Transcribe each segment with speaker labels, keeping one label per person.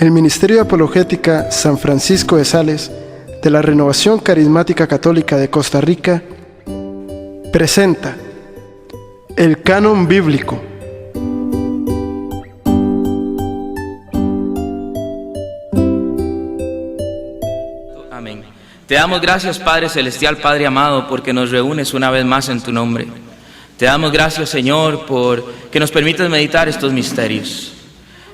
Speaker 1: El Ministerio de Apologética San Francisco de Sales de la Renovación Carismática Católica de Costa Rica presenta el Canon Bíblico.
Speaker 2: Amén. Te damos gracias, Padre Celestial, Padre amado, porque nos reúnes una vez más en tu nombre. Te damos gracias, Señor, por que nos permites meditar estos misterios.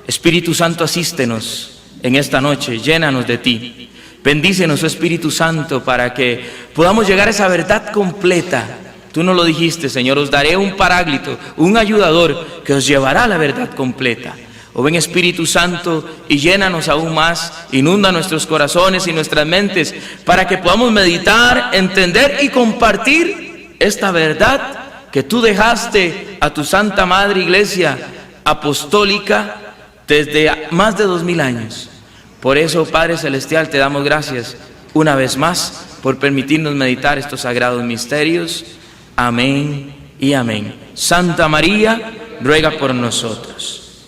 Speaker 2: Espíritu Santo, asístenos en esta noche, llénanos de ti. Bendícenos, Espíritu Santo, para que podamos llegar a esa verdad completa. Tú nos lo dijiste, Señor, os daré un paráclito, un ayudador que os llevará a la verdad completa. Oh, ven, Espíritu Santo, y llénanos aún más, inunda nuestros corazones y nuestras mentes, para que podamos meditar, entender y compartir esta verdad que tú dejaste a tu Santa Madre Iglesia Apostólica desde más de 2000 años. Por eso, Padre Celestial, te damos gracias una vez más por permitirnos meditar estos sagrados misterios. Amén y amén. Santa María, ruega por nosotros.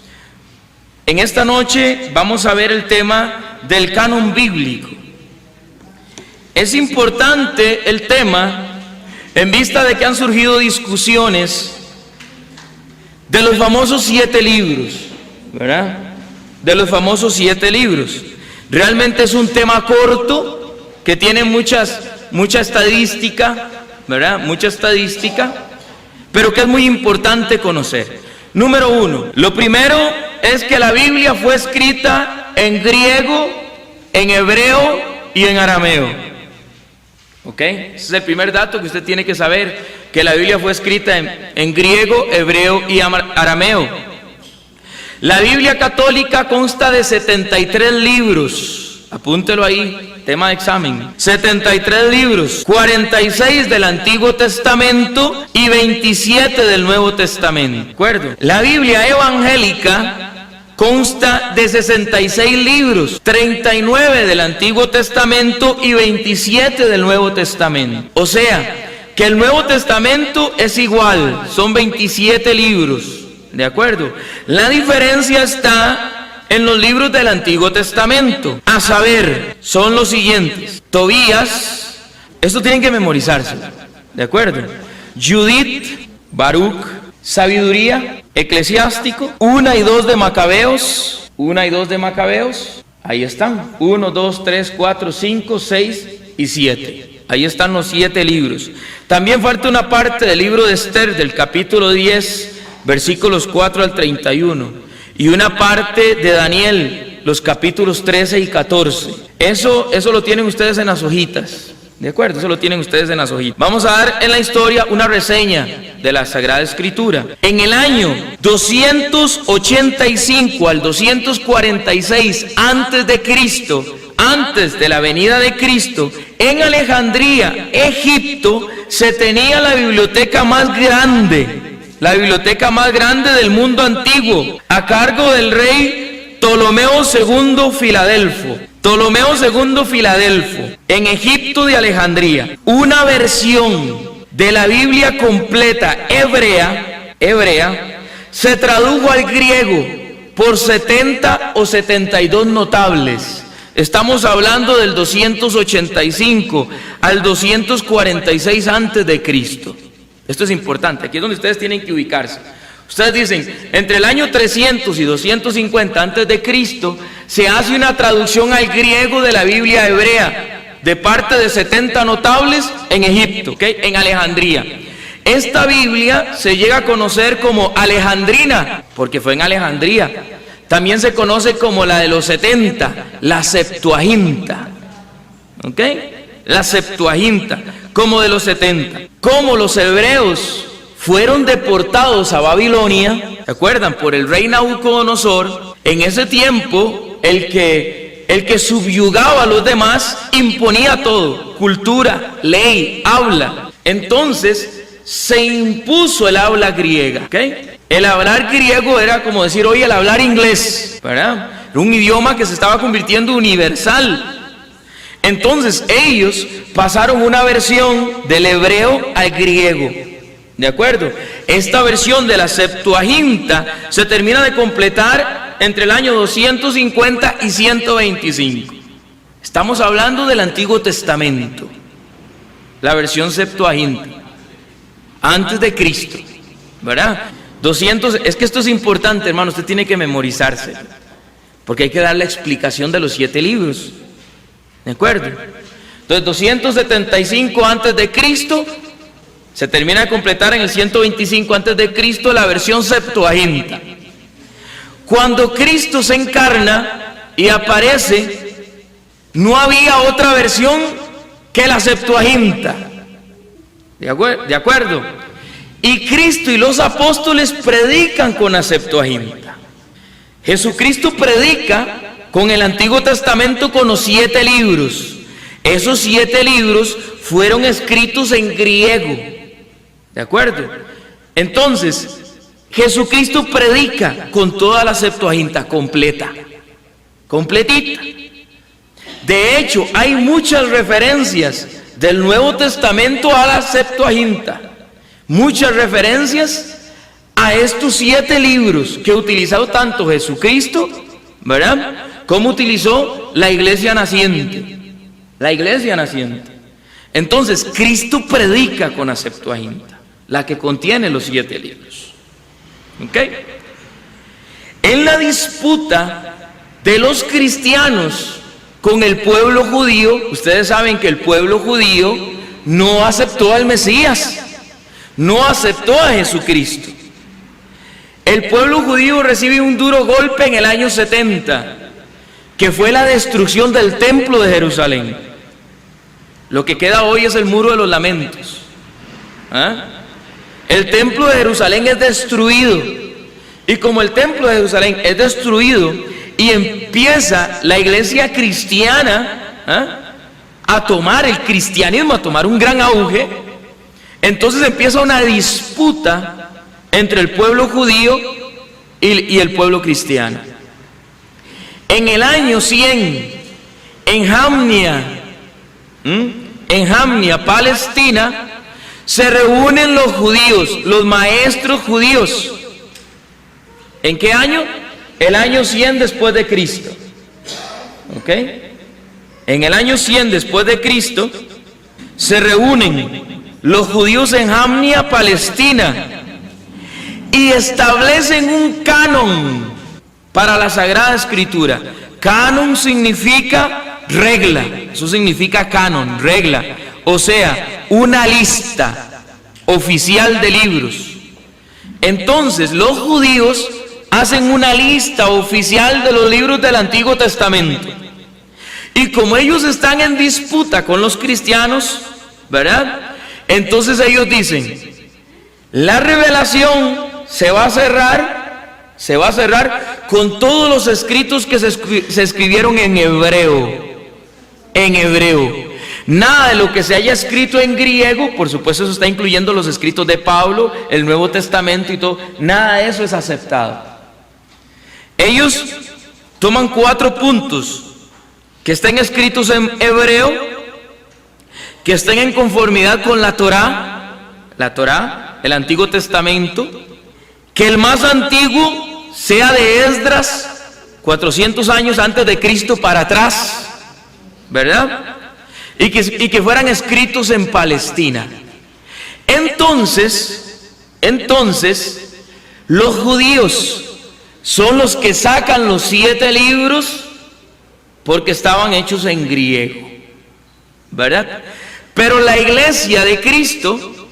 Speaker 2: En esta noche vamos a ver el tema del canon bíblico. Es importante el tema en vista de que han surgido discusiones de los famosos 7 libros, ¿verdad? De los famosos 7 libros. Realmente es un tema corto que tiene mucha estadística, ¿verdad? Mucha estadística, pero que es muy importante conocer. Número 1, lo primero es que la Biblia fue escrita en griego, en hebreo y en arameo. ¿Ok? Ese es el primer dato que usted tiene que saber, que la Biblia fue escrita en griego, hebreo y arameo. La Biblia católica consta de 73 libros, apúntelo ahí, tema de examen. 73 libros, 46 del Antiguo Testamento y 27 del Nuevo Testamento. ¿De acuerdo? La Biblia evangélica consta de 66 libros, 39 del Antiguo Testamento y 27 del Nuevo Testamento. O sea, que el Nuevo Testamento es igual, son 27 libros, ¿de acuerdo? La diferencia está en los libros del Antiguo Testamento, a saber, son los siguientes: Tobías, esto tienen que memorizarse, ¿de acuerdo? Judith, Baruch, Sabiduría, Eclesiástico, 1 y 2 de Macabeos, 1 y 2 de Macabeos, ahí están, 1, 2, 3, 4, 5, 6 y 7, ahí están los 7 libros. También falta una parte del libro de Esther, del capítulo 10, versículos 4 al 31, y una parte de Daniel, los capítulos 13 y 14, eso lo tienen ustedes en las hojitas. ¿De acuerdo? Eso lo tienen ustedes en las hojitas. Vamos a dar en la historia una reseña de la Sagrada Escritura. En el año 285 al 246 antes de Cristo, antes de la venida de Cristo, en Alejandría, Egipto, se tenía la biblioteca más grande del mundo antiguo, a cargo del rey Ptolomeo II Filadelfo. Ptolomeo II Filadelfo, en Egipto de Alejandría. Una versión de la Biblia completa hebrea, se tradujo al griego por 70 o 72 notables. Estamos hablando del 285 al 246 antes de Cristo. Esto es importante, aquí es donde ustedes tienen que ubicarse. Ustedes dicen, entre el año 300 y 250 antes de Cristo, se hace una traducción al griego de la Biblia hebrea, de parte de 70 notables en Egipto, ¿okay? En Alejandría. Esta Biblia se llega a conocer como alejandrina, porque fue en Alejandría. También se conoce como la de los 70, la Septuaginta, ¿ok? La Septuaginta, como de los 70. Como los hebreos fueron deportados a Babilonia, ¿se acuerdan? Por el rey Nabucodonosor. En ese tiempo, el que subyugaba a los demás imponía todo: cultura, ley, habla. Entonces se impuso el habla griega, ¿ok? El hablar griego era como decir hoy el hablar inglés, ¿verdad? Era un idioma que se estaba convirtiendo universal. Entonces ellos pasaron una versión del hebreo al griego, ¿de acuerdo? Esta versión de la Septuaginta se termina de completar entre el año 250 y 125. Estamos hablando del Antiguo Testamento, la versión Septuaginta, antes de Cristo, ¿verdad? 200, es que esto es importante, hermano, usted tiene que memorizarse, porque hay que dar la explicación de los 7 libros, ¿de acuerdo? Entonces, 275 antes de Cristo, se termina de completar en el 125 antes de Cristo la versión Septuaginta. Cuando Cristo se encarna y aparece, no había otra versión que la Septuaginta. ¿De acuerdo? Y Cristo y los apóstoles predican con la Septuaginta. Jesucristo predica con el Antiguo Testamento con los 7 libros. Esos 7 libros fueron escritos en griego. ¿De acuerdo? Entonces, Jesucristo predica con toda la Septuaginta completa, completita. De hecho, hay muchas referencias del Nuevo Testamento a la Septuaginta, muchas referencias a estos 7 libros que utilizó tanto Jesucristo, ¿verdad?, como utilizó la iglesia naciente. La iglesia naciente. Entonces, Cristo predica con la Septuaginta, la que contiene los 7 libros. ¿Ok? En la disputa de los cristianos con el pueblo judío, ustedes saben que el pueblo judío no aceptó al Mesías, no aceptó a Jesucristo. El pueblo judío recibe un duro golpe en el año 70, que fue la destrucción del templo de Jerusalén. Lo que queda hoy es el muro de los lamentos. ¿Ah? El templo de Jerusalén es destruido, y como el templo de Jerusalén es destruido y empieza la iglesia cristiana a tomar el cristianismo, a tomar un gran auge, entonces empieza una disputa entre el pueblo judío y el pueblo cristiano. En el año 100, en Jamnia, Palestina, se reúnen los judíos, los maestros judíos. ¿En qué año? El año 100 después de Cristo. ¿Ok? En el año 100 después de Cristo se reúnen los judíos en Jamnia, Palestina, y establecen un canon para la Sagrada Escritura. Canon significa regla, eso significa canon, regla, o sea, una lista oficial de libros. Entonces, los judíos hacen una lista oficial de los libros del Antiguo Testamento. Y como ellos están en disputa con los cristianos, ¿verdad? Entonces ellos dicen, la revelación se va a cerrar con todos los escritos que se escribieron en hebreo. Nada de lo que se haya escrito en griego, por supuesto eso está incluyendo los escritos de Pablo, el Nuevo Testamento y todo, nada de eso es aceptado. Ellos toman 4 puntos que estén escritos en hebreo, que estén en conformidad con la Torá, el Antiguo Testamento, que el más antiguo sea de Esdras, 400 años antes de Cristo para atrás, ¿verdad? Y que fueran escritos en Palestina. Entonces, los judíos son los que sacan los 7 libros porque estaban hechos en griego, ¿verdad? Pero la iglesia de Cristo,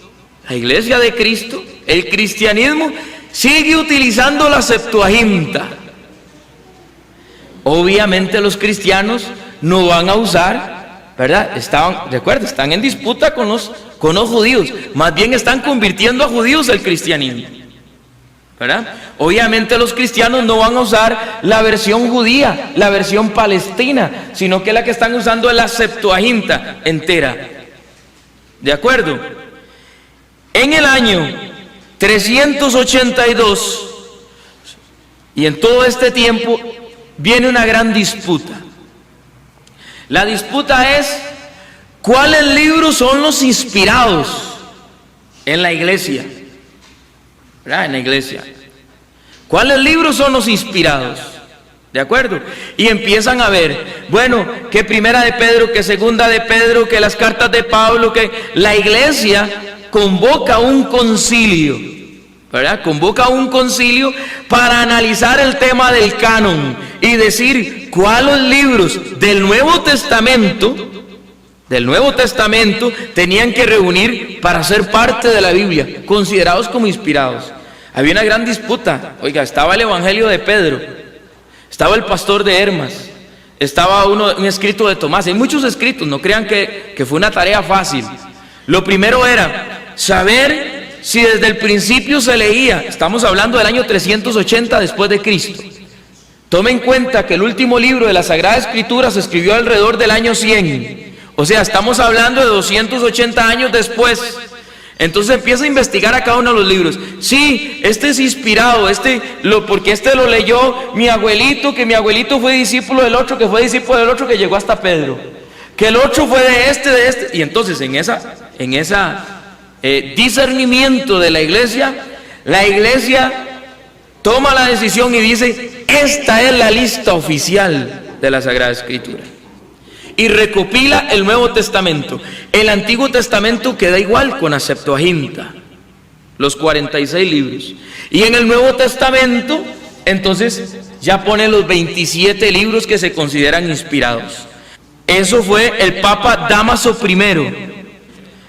Speaker 2: el cristianismo, sigue utilizando la Septuaginta. Obviamente los cristianos no van a usar, ¿verdad? Están en disputa con los judíos, más bien están convirtiendo a judíos al cristianismo, ¿verdad? Obviamente los cristianos no van a usar la versión judía, la versión palestina, sino que la que están usando es la Septuaginta entera. ¿De acuerdo? En el año 382, y en todo este tiempo, viene una gran disputa. La disputa es, ¿cuáles libros son los inspirados en la iglesia? ¿Verdad? En la iglesia. ¿Cuáles libros son los inspirados? ¿De acuerdo? Y empiezan a ver, bueno, que primera de Pedro, que segunda de Pedro, que las cartas de Pablo, que la iglesia convoca un concilio, ¿verdad? Convoca un concilio para analizar el tema del canon y decir cuáles libros del Nuevo Testamento tenían que reunir para ser parte de la Biblia, considerados como inspirados. Había una gran disputa. Oiga, estaba el Evangelio de Pedro, estaba el Pastor de Hermas, estaba un escrito de Tomás. Hay muchos escritos, no crean que fue una tarea fácil. Lo primero era saber si desde el principio se leía. Estamos hablando del año 380 después de Cristo. Tome en cuenta que el último libro de la Sagrada Escritura se escribió alrededor del año 100. O sea, estamos hablando de 280 años después. Entonces empieza a investigar a cada uno de los libros. Sí, este es inspirado, porque este lo leyó mi abuelito, que mi abuelito fue discípulo del otro, que fue discípulo del otro, que llegó hasta Pedro. Que el otro fue de este. Y entonces en esa discernimiento de la iglesia toma la decisión y dice, esta es la lista oficial de la Sagrada Escritura. Y recopila el Nuevo Testamento. El Antiguo Testamento queda igual con la Septuaginta, los 46 libros. Y en el Nuevo Testamento, entonces, ya pone los 27 libros que se consideran inspirados. Eso fue el Papa Dámaso I,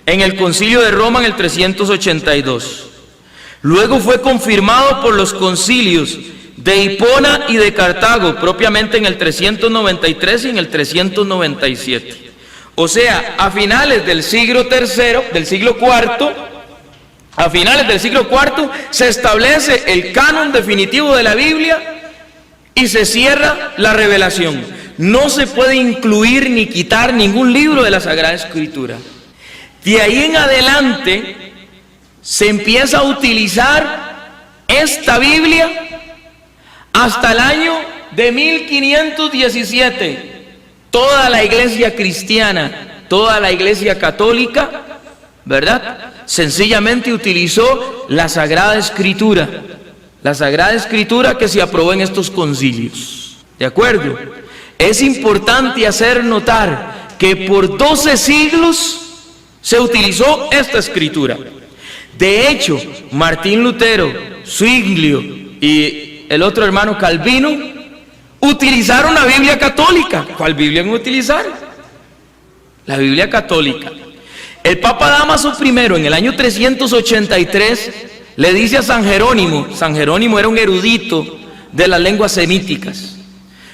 Speaker 2: en el Concilio de Roma en el 382. Luego fue confirmado por los concilios de Hipona y de Cartago, propiamente en el 393 y en el 397. O sea, a finales del siglo IV, se establece el canon definitivo de la Biblia y se cierra la revelación. No se puede incluir ni quitar ningún libro de la Sagrada Escritura. De ahí en adelante se empieza a utilizar esta Biblia hasta el año de 1517. Toda la iglesia cristiana, toda la iglesia católica, ¿verdad?, sencillamente utilizó la Sagrada Escritura que se aprobó en estos concilios. ¿De acuerdo? Es importante hacer notar que por 12 siglos se utilizó esta escritura. De hecho, Martín Lutero, Zwinglio y el otro hermano Calvino utilizaron la Biblia católica. ¿Cuál Biblia van a utilizar? La Biblia católica. El Papa Dámaso I, en el año 383, le dice a San Jerónimo era un erudito de las lenguas semíticas.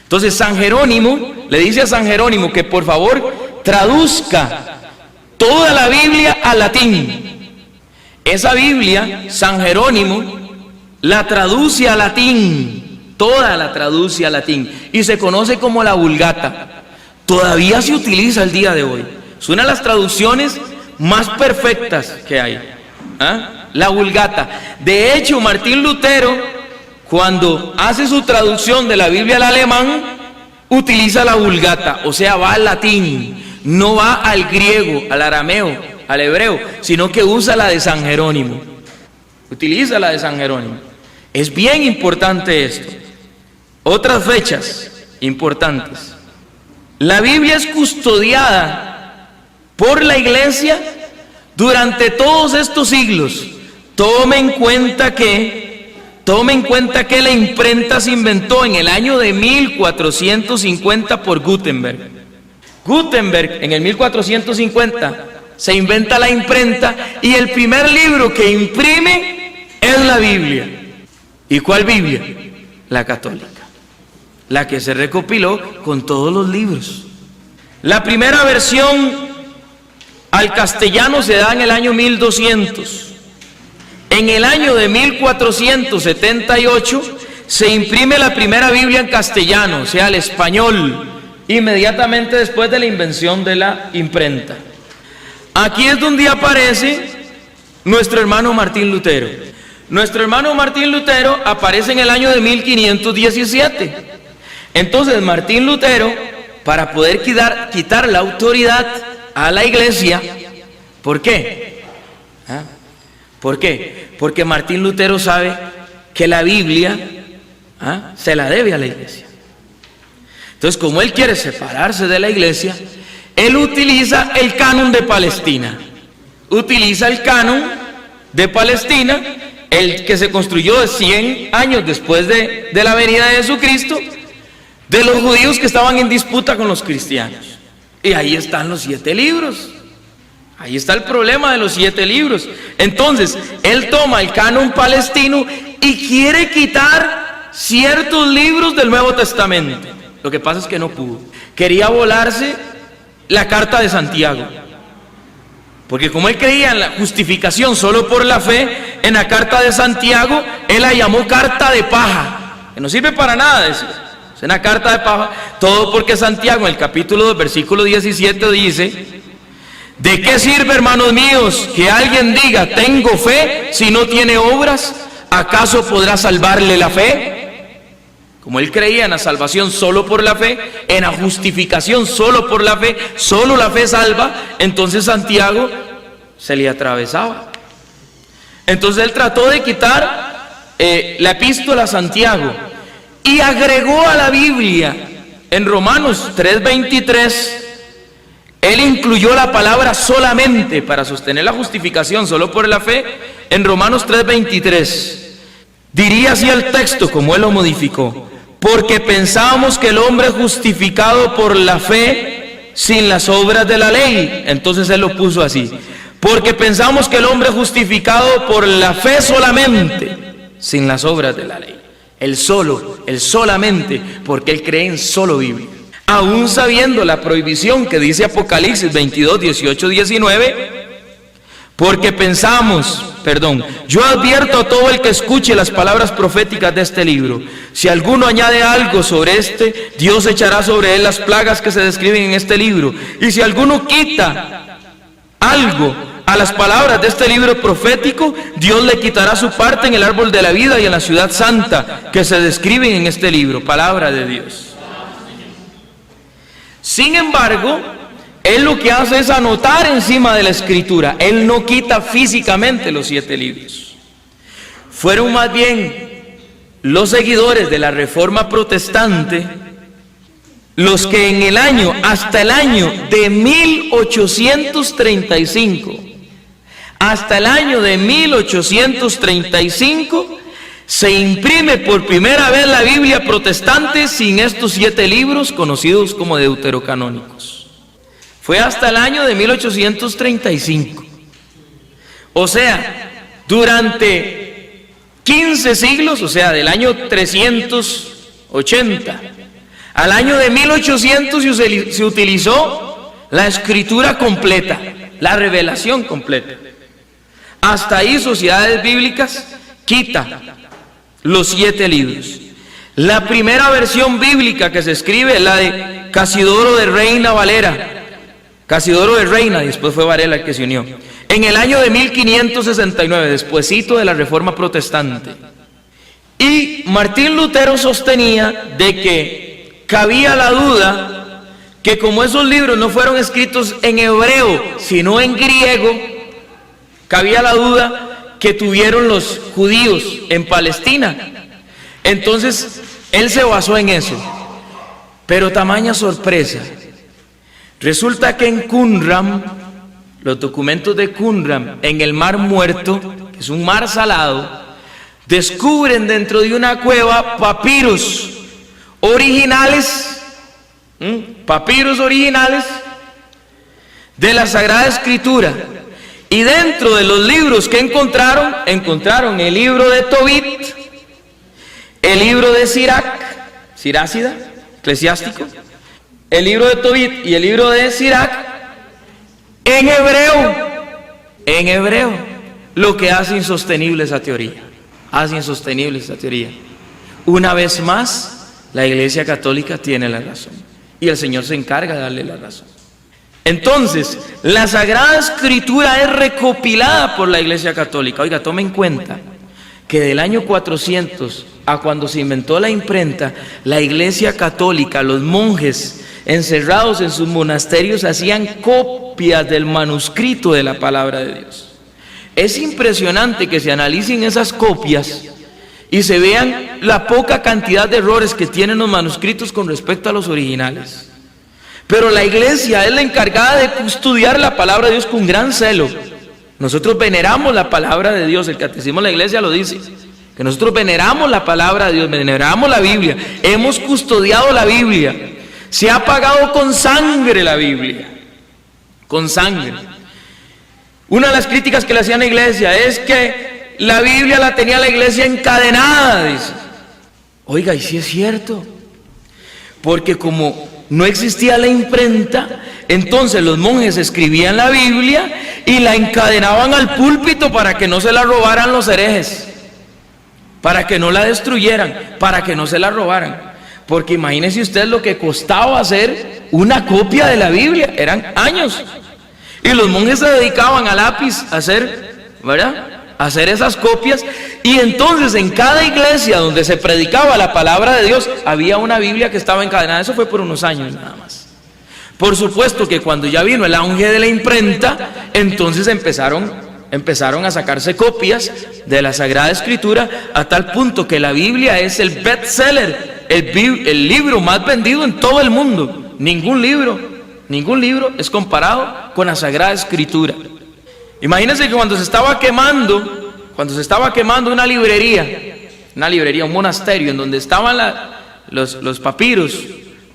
Speaker 2: Entonces San Jerónimo le dice a San Jerónimo que por favor traduzca toda la Biblia al latín. Esa Biblia, San Jerónimo la traduce al latín, toda la traduce al latín, y se conoce como la Vulgata. Todavía se utiliza el día de hoy. Es una de las traducciones más perfectas que hay, la Vulgata. De hecho, Martín Lutero, cuando hace su traducción de la Biblia al alemán, utiliza la Vulgata, o sea, va al latín, no va al griego, al arameo, al hebreo, sino que usa la de San Jerónimo. Utiliza la de San Jerónimo. Es bien importante esto. Otras fechas importantes. La Biblia es custodiada por la iglesia durante todos estos siglos. Tome en cuenta que la imprenta se inventó en el año de 1450 por Gutenberg. Gutenberg, en el 1450, se inventa la imprenta y el primer libro que imprime es la Biblia. ¿Y cuál Biblia? La católica, la que se recopiló con todos los libros. La primera versión al castellano se da en el año 1200. En el año de 1478 se imprime la primera Biblia en castellano, o sea, al español, inmediatamente después de la invención de la imprenta. Aquí es donde aparece nuestro hermano Martín Lutero. Nuestro hermano Martín Lutero aparece en el año de 1517. Entonces Martín Lutero, para poder quitar la autoridad a la iglesia, ¿por qué? ¿Por qué? Porque Martín Lutero sabe que la Biblia se la debe a la iglesia. Entonces, como él quiere separarse de la iglesia, él utiliza el canon de Palestina. Utiliza el canon de Palestina, el que se construyó 100 años después de la venida de Jesucristo, de los judíos que estaban en disputa con los cristianos. Y ahí están los 7 libros. Ahí está el problema de los 7 libros. Entonces, él toma el canon palestino y quiere quitar ciertos libros del Nuevo Testamento. Lo que pasa es que no pudo. Quería volarse la carta de Santiago. Porque como él creía en la justificación solo por la fe, en la carta de Santiago, él la llamó carta de paja, que no sirve para nada, decía. Es una carta de paja, todo porque Santiago en el capítulo 2, versículo 17 dice: ¿de qué sirve, hermanos míos, que alguien diga tengo fe si no tiene obras? ¿Acaso podrá salvarle la fe? Como él creía en la salvación solo por la fe, en la justificación solo por la fe, solo la fe salva, entonces Santiago se le atravesaba. Entonces él trató de quitar la epístola a Santiago y agregó a la Biblia en Romanos 3:23. Él incluyó la palabra solamente para sostener la justificación solo por la fe. En Romanos 3:23 diría así el texto como él lo modificó: porque pensábamos que el hombre justificado por la fe sin las obras de la ley. Entonces él lo puso así: porque pensamos que el hombre justificado por la fe solamente, sin las obras de la ley. El solo, el solamente, porque él cree en solo Biblia. Aún sabiendo la prohibición que dice Apocalipsis 22, 18, 19, porque yo advierto a todo el que escuche las palabras proféticas de este libro: si alguno añade algo sobre este, Dios echará sobre él las plagas que se describen en este libro. Y si alguno quita algo a las palabras de este libro profético, Dios le quitará su parte en el árbol de la vida y en la ciudad santa que se describen en este libro. Palabra de Dios. Sin embargo, él lo que hace es anotar encima de la escritura. Él no quita físicamente los 7 libros. Fueron más bien los seguidores de la Reforma Protestante los que en el año, hasta el año de 1835, hasta el año de 1835, se imprime por primera vez la Biblia protestante sin estos 7 libros conocidos como deuterocanónicos. Fue hasta el año de 1835. O sea, durante 15 siglos, o sea, del año 380 al año de 1800 se utilizó la escritura completa, la revelación completa. Hasta ahí Sociedades Bíblicas quita los 7 libros. La primera versión bíblica que se escribe es la de Casidoro de Reina Valera. Casidoro de Reina, y después fue Varela el que se unió, en el año de 1569, despuesito de la Reforma Protestante. Y Martín Lutero sostenía de que cabía la duda que como esos libros no fueron escritos en hebreo, sino en griego, cabía la duda que tuvieron los judíos en Palestina. Entonces, él se basó en eso. Pero tamaña sorpresa. Resulta que en Qumran, los documentos de Qumran, en el Mar Muerto, que es un mar salado, descubren dentro de una cueva papiros originales, de la Sagrada Escritura. Y dentro de los libros que encontraron el libro de Tobit, el libro de Sirácida, eclesiástico, el libro de Tobit y el libro de Sirac, en hebreo, lo que hace insostenible esa teoría. Una vez más, la Iglesia Católica tiene la razón y el Señor se encarga de darle la razón. Entonces, la Sagrada Escritura es recopilada por la Iglesia Católica. Oiga, tome en cuenta que del año 400 a cuando se inventó la imprenta, la Iglesia Católica, los monjes encerrados en sus monasterios hacían copias del manuscrito de la palabra de Dios. Es impresionante que se analicen esas copias y se vean la poca cantidad de errores que tienen los manuscritos con respecto a los originales. Pero la iglesia es la encargada de custodiar la palabra de Dios con gran celo. Nosotros veneramos la palabra de Dios, el catecismo de la iglesia lo dice, que nosotros veneramos la palabra de Dios, veneramos la Biblia, hemos custodiado la Biblia, se ha pagado con sangre la Biblia, con sangre. Una de las críticas que le hacían a la iglesia es que la Biblia la tenía la iglesia encadenada, dice. Oiga, y sí es cierto, porque como no existía la imprenta, entonces los monjes escribían la Biblia y la encadenaban al púlpito para que no se la robaran los herejes, para que no la destruyeran, para que no se la robaran. Porque imagínense usted lo que costaba hacer una copia de la Biblia, eran años. Y los monjes se dedicaban a lápiz a hacer, ¿verdad?, a hacer esas copias. Y entonces en cada iglesia donde se predicaba la palabra de Dios había una Biblia que estaba encadenada. Eso fue por unos años nada más. Por supuesto que cuando ya vino el auge de la imprenta, entonces empezaron a sacarse copias de la Sagrada Escritura, a tal punto que la Biblia es el bestseller, el libro más vendido en todo el mundo. Ningún libro es comparado con la Sagrada Escritura. Imagínense que cuando se estaba quemando una librería, un monasterio en donde estaban los papiros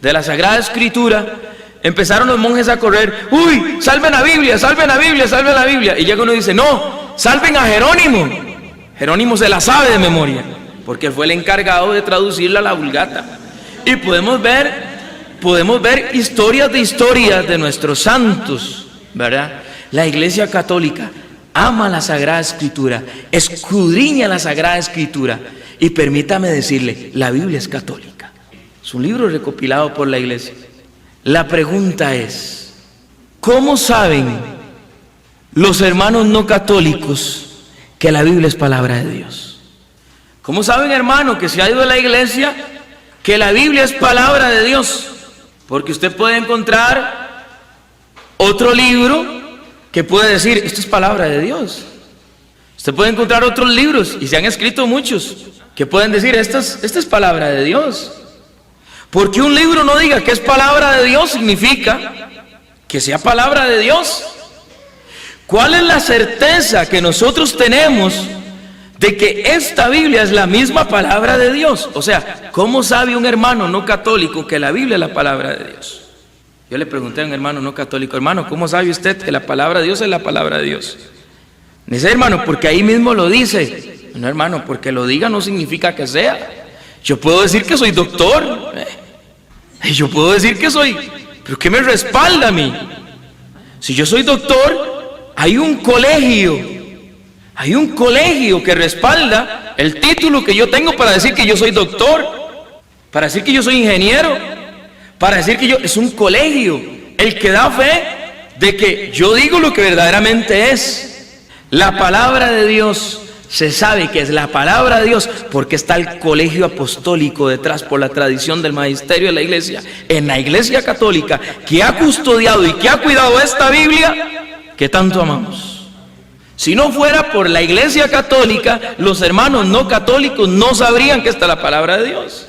Speaker 2: de la Sagrada Escritura, empezaron los monjes a correr: ¡uy! ¡Salven la Biblia! ¡Salven la Biblia! ¡Salven la Biblia! Y llega uno y dice: ¡no! ¡Salven a Jerónimo! Jerónimo se la sabe de memoria, porque fue el encargado de traducirla a la Vulgata. Y podemos ver historias de nuestros santos, ¿verdad? La Iglesia Católica ama la Sagrada Escritura, escudriña la Sagrada Escritura, y permítame decirle, la Biblia es católica. Es un libro recopilado por la Iglesia. La pregunta es: ¿cómo saben los hermanos no católicos que la Biblia es palabra de Dios? ¿Cómo saben, hermano, que se ha ido a la iglesia, que la Biblia es palabra de Dios? Porque usted puede encontrar otro libro que puede decir: esto es palabra de Dios. Usted puede encontrar otros libros, y se han escrito muchos, que pueden decir: esta es palabra de Dios. Porque un libro no diga que es palabra de Dios significa que sea palabra de Dios. ¿Cuál es la certeza que nosotros tenemos de que esta Biblia es la misma palabra de Dios? O sea, ¿cómo sabe un hermano no católico que la Biblia es la palabra de Dios? Yo le pregunté a un hermano no católico: hermano, ¿cómo sabe usted que la palabra de Dios es la palabra de Dios? Me dice: hermano, porque ahí mismo lo dice. No, hermano, porque lo diga no significa que sea. Yo puedo decir que soy doctor, yo puedo decir que soy, pero ¿qué me respalda a mí? Si yo soy doctor, hay un colegio que respalda el título que yo tengo para decir que yo soy doctor, para decir que yo soy ingeniero, para decir que es un colegio el que da fe de que yo digo lo que verdaderamente es. La palabra de Dios se sabe que es la palabra de Dios porque está el colegio apostólico detrás, por la tradición del magisterio de la iglesia, en la Iglesia Católica, que ha custodiado y que ha cuidado esta Biblia que tanto amamos. Si no fuera por la Iglesia Católica, los hermanos no católicos no sabrían que esta es la palabra de Dios.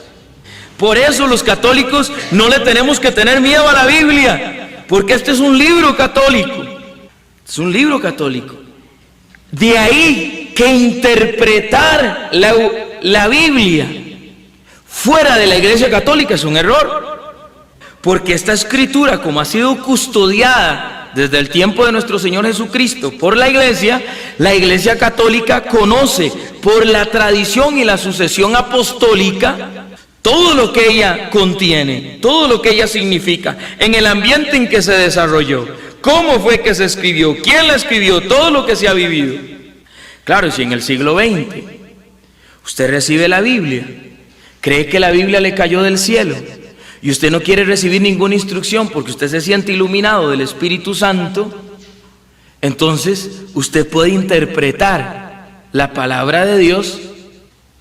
Speaker 2: Por eso los católicos no le tenemos que tener miedo a la Biblia, porque este es un libro católico. Es un libro católico. De ahí que interpretar la Biblia fuera de la Iglesia Católica es un error, porque esta escritura, como ha sido custodiada desde el tiempo de nuestro Señor Jesucristo por la Iglesia Católica conoce por la tradición y la sucesión apostólica todo lo que ella contiene, todo lo que ella significa, en el ambiente en que se desarrolló, cómo fue que se escribió, quién la escribió, todo lo que se ha vivido. Claro, si en el siglo XX usted recibe la Biblia, cree que la Biblia le cayó del cielo y usted no quiere recibir ninguna instrucción porque usted se siente iluminado del Espíritu Santo, entonces usted puede interpretar la palabra de Dios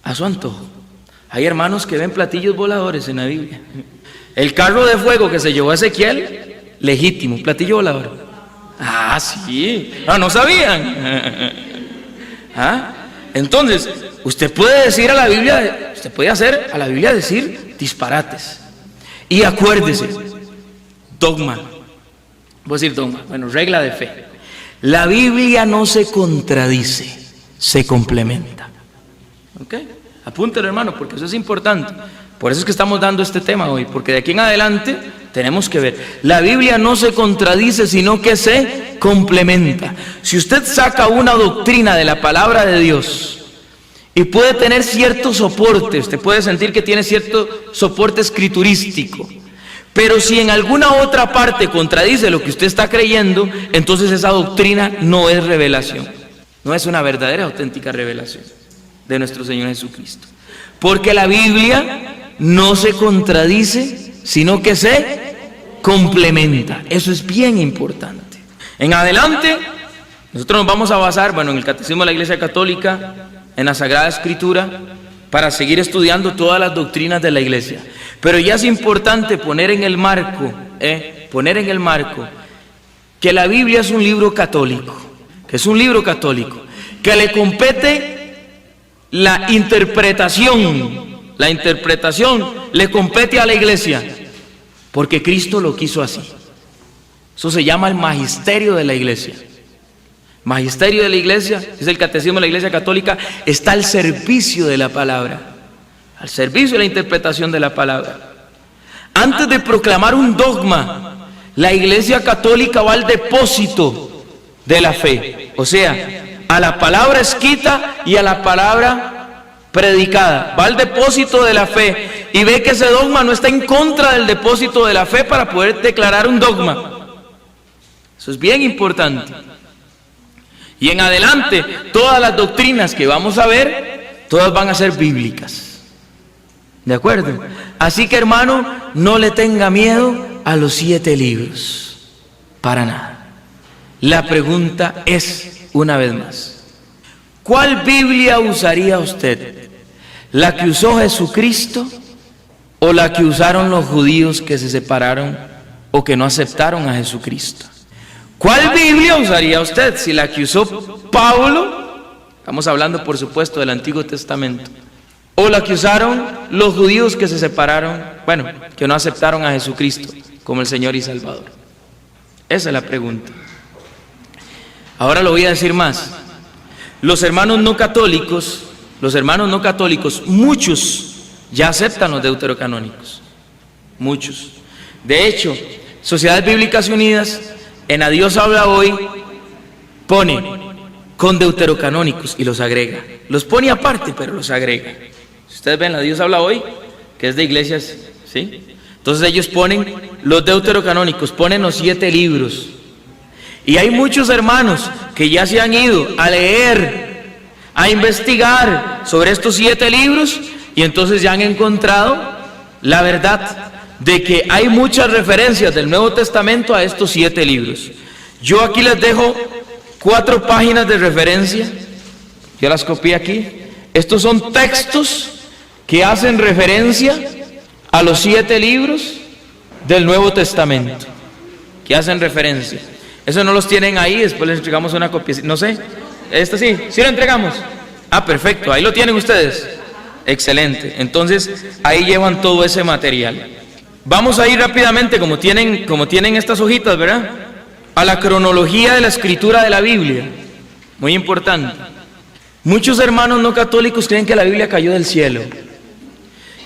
Speaker 2: a su antojo. Hay hermanos que ven platillos voladores en la Biblia. El carro de fuego que se llevó a Ezequiel, legítimo, platillo volador. Ah, sí. Ah, no sabían. ¿Ah? Entonces, usted puede decir a la Biblia, usted puede hacer a la Biblia decir disparates. Y acuérdese, dogma. Voy a decir dogma, bueno, regla de fe. La Biblia no se contradice, se complementa. ¿Ok? Apúntelo, hermano, porque eso es importante. Por eso es que estamos dando este tema hoy, porque de aquí en adelante tenemos que ver. La Biblia no se contradice, sino que se complementa. Si usted saca una doctrina de la palabra de Dios y puede tener cierto soporte, usted puede sentir que tiene cierto soporte escriturístico, pero si en alguna otra parte contradice lo que usted está creyendo, entonces esa doctrina no es revelación, no es una verdadera, auténtica revelación de nuestro Señor Jesucristo. Porque la Biblia no se contradice, sino que se complementa. Eso es bien importante. En adelante, nosotros nos vamos a basar, en el Catecismo de la Iglesia Católica, en la Sagrada Escritura, para seguir estudiando todas las doctrinas de la Iglesia. Pero ya es importante poner en el marco, que la Biblia es un libro católico, que le compete la interpretación le compete a la Iglesia, porque Cristo lo quiso así. Eso se llama el magisterio de la Iglesia. Magisterio de la Iglesia, es el Catecismo de la Iglesia Católica, está al servicio de la palabra, al servicio de la interpretación de la palabra. Antes de proclamar un dogma, la Iglesia Católica va al depósito de la fe, o sea, a la palabra escrita y a la palabra predicada, va al depósito de la fe y ve que ese dogma no está en contra del depósito de la fe para poder declarar un dogma. Eso es bien importante. Y en adelante, todas las doctrinas que vamos a ver, todas van a ser bíblicas. ¿De acuerdo? Así que, hermano, no le tenga miedo a los 7 libros, para nada. La pregunta es, una vez más, ¿cuál Biblia usaría usted? ¿La que usó Jesucristo o la que usaron los judíos que se separaron o que no aceptaron a Jesucristo? ¿Cuál Biblia usaría usted? ¿Si la que usó Pablo? Estamos hablando, por supuesto, del Antiguo Testamento. ¿O la que usaron los judíos que se separaron, que no aceptaron a Jesucristo como el Señor y Salvador? Esa es la pregunta. Ahora lo voy a decir más. Los hermanos no católicos, muchos ya aceptan los deuterocanónicos. Muchos. De hecho, Sociedades Bíblicas Unidas, en A Dios Habla Hoy, pone con deuterocanónicos y los agrega. Los pone aparte, pero los agrega. Si ustedes ven A Dios Habla Hoy, que es de iglesias, ¿sí? Entonces ellos ponen los deuterocanónicos, ponen los 7 libros. Y hay muchos hermanos que ya se han ido a leer, a investigar sobre estos 7 libros, y entonces ya han encontrado la verdad de que hay muchas referencias del Nuevo Testamento a estos 7 libros. Yo aquí les dejo 4 páginas de referencia, yo las copié aquí. Estos son textos que hacen referencia a los 7 libros del Nuevo Testamento, que hacen referencia. Eso no los tienen ahí, después les entregamos una copia, no sé, sí lo entregamos. Ah, perfecto, ahí lo tienen ustedes. Excelente, entonces ahí llevan todo ese material. Vamos a ir rápidamente, como tienen estas hojitas, ¿verdad?, a la cronología de la escritura de la Biblia. Muy importante. Muchos hermanos no católicos creen que la Biblia cayó del cielo,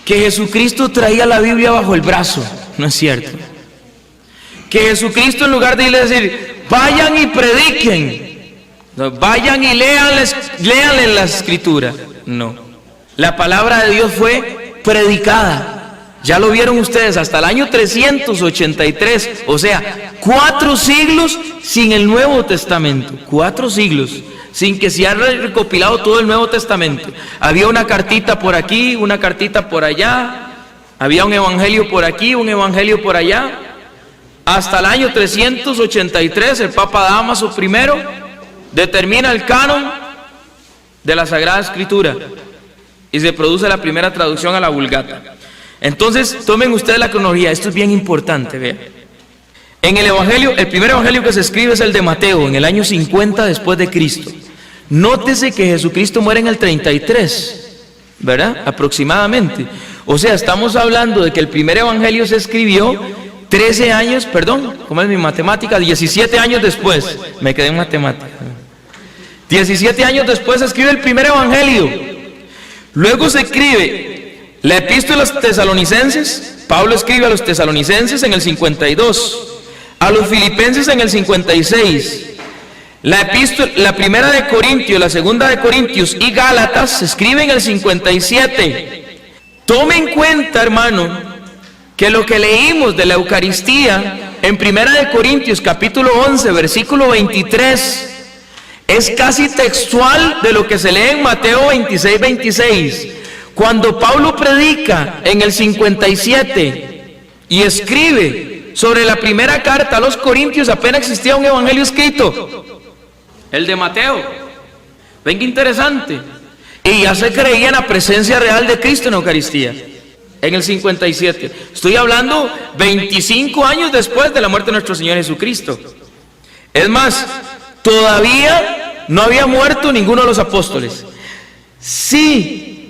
Speaker 2: que Jesucristo traía la Biblia bajo el brazo. No es cierto. Que Jesucristo, en lugar de irle a decir, vayan y prediquen, no, vayan y léanle la escritura. No. La palabra de Dios fue predicada. Ya lo vieron ustedes, hasta el año 383, o sea, 4 siglos sin el Nuevo Testamento. 4 siglos sin que se haya recopilado todo el Nuevo Testamento. Había una cartita por aquí, una cartita por allá, había un evangelio por aquí, un evangelio por allá. Hasta el año 383, el Papa Dámaso I determina el canon de la Sagrada Escritura y se produce la primera traducción a la Vulgata. Entonces, tomen ustedes la cronología, esto es bien importante, vean. En el primer evangelio que se escribe es el de Mateo, en el año 50 después de Cristo. Nótese que Jesucristo muere en el 33, ¿verdad? Aproximadamente. O sea, estamos hablando de que el primer evangelio se escribió 13 años, perdón, ¿cómo es mi matemática? 17 años después. Me quedé en matemática. 17 años después se escribe el primer evangelio. Luego se escribe la epístola a los tesalonicenses. Pablo escribe a los tesalonicenses en el 52, a los filipenses en el 56. La primera de Corintios, la segunda de Corintios y Gálatas se escribe en el 57. Tome en cuenta, hermano, que lo que leímos de la Eucaristía en primera de Corintios capítulo 11 versículo 23 es casi textual de lo que se lee en Mateo 26. Cuando Pablo predica en el 57 y escribe sobre la primera carta a los Corintios, apenas existía un evangelio escrito, el de Mateo. Ven qué interesante. Y ya se creía en la presencia real de Cristo en la Eucaristía, en el 57. Estoy hablando 25 años después de la muerte de nuestro Señor Jesucristo. Es más, todavía no había muerto ninguno de los apóstoles. Si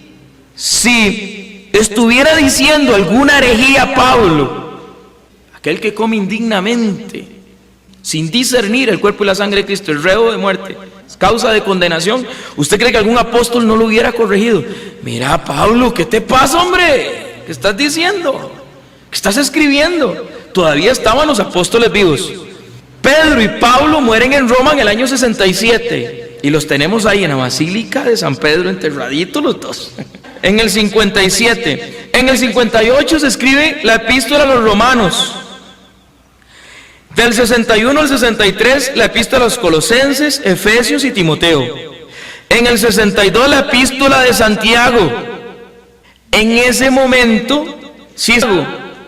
Speaker 2: estuviera diciendo alguna herejía Pablo, aquel que come indignamente, sin discernir el cuerpo y la sangre de Cristo, el reo de muerte, es causa de condenación, ¿usted cree que algún apóstol no lo hubiera corregido? Mira, Pablo, ¿qué te pasa, hombre? ¿Qué estás diciendo? ¿Qué estás escribiendo? Todavía estaban los apóstoles vivos. Pedro y Pablo mueren en Roma en el año 67 y los tenemos ahí en la Basílica de San Pedro enterraditos los dos. En el 57. En el 58 se escribe la epístola a los romanos. Del 61 al 63 la epístola a los Colosenses, Efesios y Timoteo. En el 62 la epístola de Santiago. En ese momento, sí,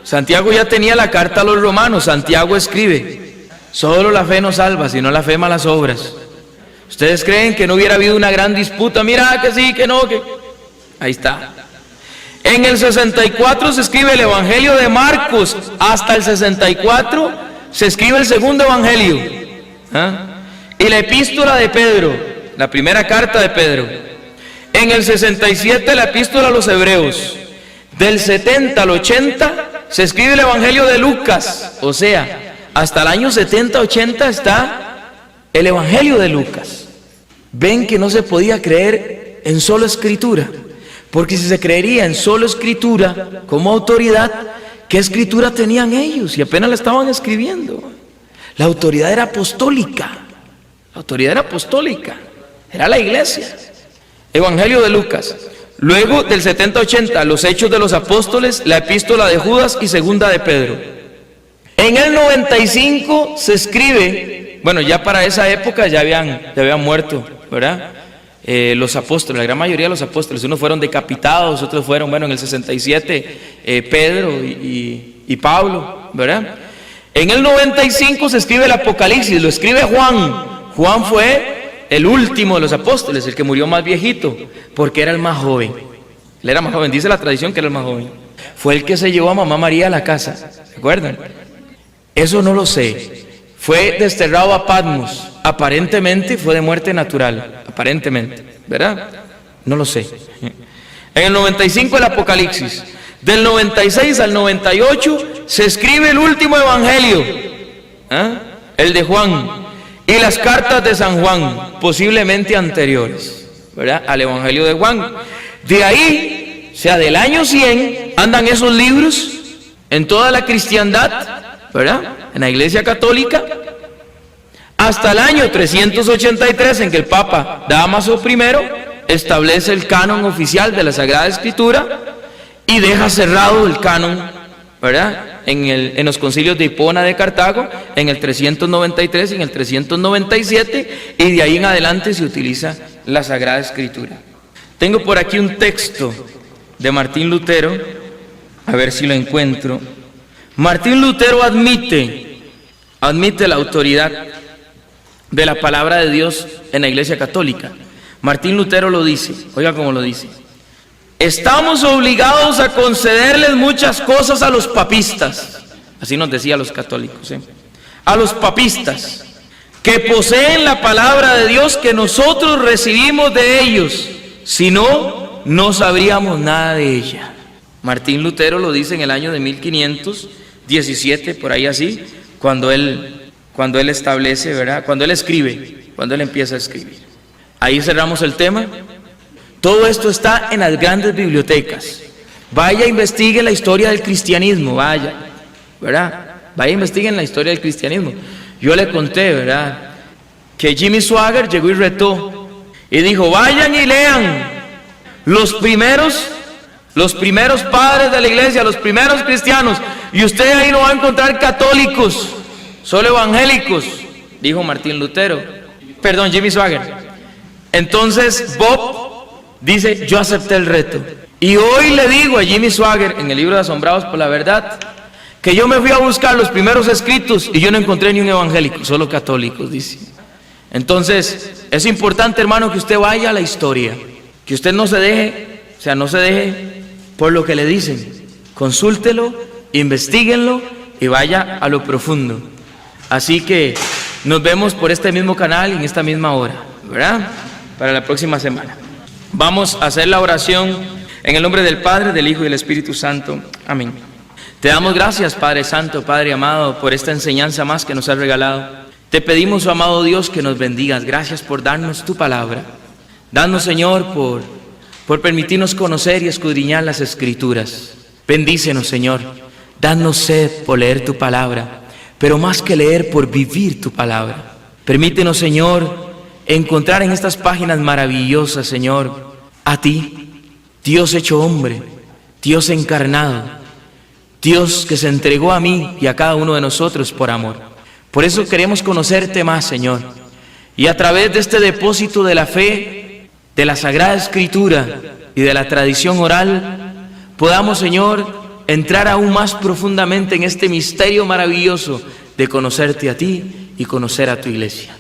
Speaker 2: Santiago ya tenía la carta a los romanos. Santiago escribe: solo la fe no salva, sino la fe malas obras. ¿Ustedes creen que no hubiera habido una gran disputa? Mira, que sí, que no, que... Ahí está. En el 64 se escribe el Evangelio de Marcos. Hasta el 64 se escribe el segundo Evangelio. Y la epístola de Pedro, la primera carta de Pedro. En el 67 la epístola a los Hebreos. Del 70 al 80 se escribe el Evangelio de Lucas. O sea, hasta el año 70-80 está el Evangelio de Lucas. Ven que no se podía creer en solo escritura, porque si se creería en solo escritura como autoridad, ¿qué escritura tenían ellos? Y apenas la estaban escribiendo. La autoridad era apostólica. La autoridad era apostólica. Era la iglesia. Evangelio de Lucas. Luego del 70-80, los Hechos de los Apóstoles, la epístola de Judas y segunda de Pedro. En el 95 se escribe, bueno, ya para esa época ya habían muerto, ¿verdad? Los apóstoles, la gran mayoría de los apóstoles, unos fueron decapitados, otros fueron, bueno, en el 67, Pedro y Pablo, ¿verdad? En el 95 se escribe el Apocalipsis, lo escribe Juan. Juan fue el último de los apóstoles, el que murió más viejito, porque era el más joven. Él era más joven, dice la tradición que era el más joven. Fue el que se llevó a mamá María a la casa, ¿se acuerdan? Eso no lo sé. Fue desterrado a Patmos. Aparentemente fue de muerte natural. Aparentemente, ¿verdad? No lo sé. En el 95 el Apocalipsis. Del 96 al 98 se escribe el último evangelio, el de Juan, y las cartas de San Juan, posiblemente anteriores, ¿verdad?, al evangelio de Juan. De ahí, o sea, del año 100 andan esos libros en toda la cristiandad, ¿verdad?, en la Iglesia Católica, hasta el año 383, en que el Papa Dámaso I establece el canon oficial de la Sagrada Escritura y deja cerrado el canon, ¿verdad?, en los concilios de Hipona de Cartago, en el 393 y en el 397, y de ahí en adelante se utiliza la Sagrada Escritura. Tengo por aquí un texto de Martín Lutero, a ver si lo encuentro. Martín Lutero admite la autoridad de la palabra de Dios en la Iglesia Católica. Martín Lutero lo dice, oiga cómo lo dice: estamos obligados a concederles muchas cosas a los papistas, así nos decía a los católicos, a los papistas, que poseen la palabra de Dios que nosotros recibimos de ellos. Si no, no sabríamos nada de ella. Martín Lutero lo dice en el año de 1517, por ahí así, cuando él establece, ¿verdad? Cuando él escribe, cuando él empieza a escribir. Ahí cerramos el tema. Todo esto está en las grandes bibliotecas. Vaya, investigue la historia del cristianismo, vaya, ¿verdad? Vaya, investiguen la historia del cristianismo. Yo le conté, ¿verdad?, que Jimmy Swaggart llegó y retó y dijo: vayan y lean los primeros padres de la iglesia, los primeros cristianos, y usted ahí no va a encontrar católicos, solo evangélicos, dijo Martín Lutero, perdón, Jimmy Swaggart. Entonces Bob dice: yo acepté el reto. Y hoy le digo a Jimmy Swaggart, en el libro de Asombrados por la Verdad, que yo me fui a buscar los primeros escritos y yo no encontré ni un evangélico, solo católicos, dice. Entonces, es importante, hermano, que usted vaya a la historia, que usted no se deje por lo que le dicen. Consúltelo, investíguenlo y vaya a lo profundo. Así que nos vemos por este mismo canal en esta misma hora, ¿verdad? Para la próxima semana. Vamos a hacer la oración en el nombre del Padre, del Hijo y del Espíritu Santo. Amén. Te damos gracias, Padre Santo, Padre amado, por esta enseñanza más que nos has regalado. Te pedimos, oh amado Dios, que nos bendigas. Gracias por darnos tu palabra. Danos, Señor, por permitirnos conocer y escudriñar las Escrituras. Bendícenos, Señor. Danos sed por leer tu palabra, pero más que leer, por vivir tu palabra. Permítenos, Señor, encontrar en estas páginas maravillosas, Señor, a ti, Dios hecho hombre, Dios encarnado, Dios que se entregó a mí y a cada uno de nosotros por amor. Por eso queremos conocerte más, Señor, y a través de este depósito de la fe, de la Sagrada Escritura y de la tradición oral, podamos, Señor, entrar aún más profundamente en este misterio maravilloso de conocerte a ti y conocer a tu iglesia.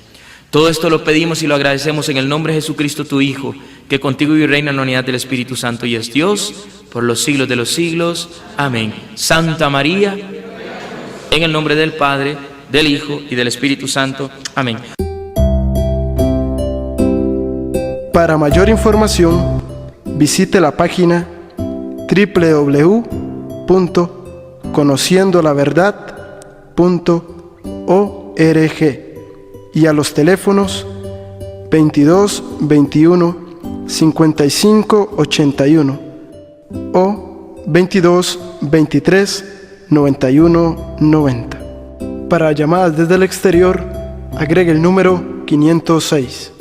Speaker 2: Todo esto lo pedimos y lo agradecemos en el nombre de Jesucristo, tu Hijo, que contigo vive y reina en la unidad del Espíritu Santo y es Dios por los siglos de los siglos. Amén. Santa María, en el nombre del Padre, del Hijo y del Espíritu Santo. Amén.
Speaker 1: Para mayor información, visite la página www.conociendolaverdad.org y a los teléfonos 22 21 55 81 o 22 23 91 90. Para llamadas desde el exterior, agregue el número 506.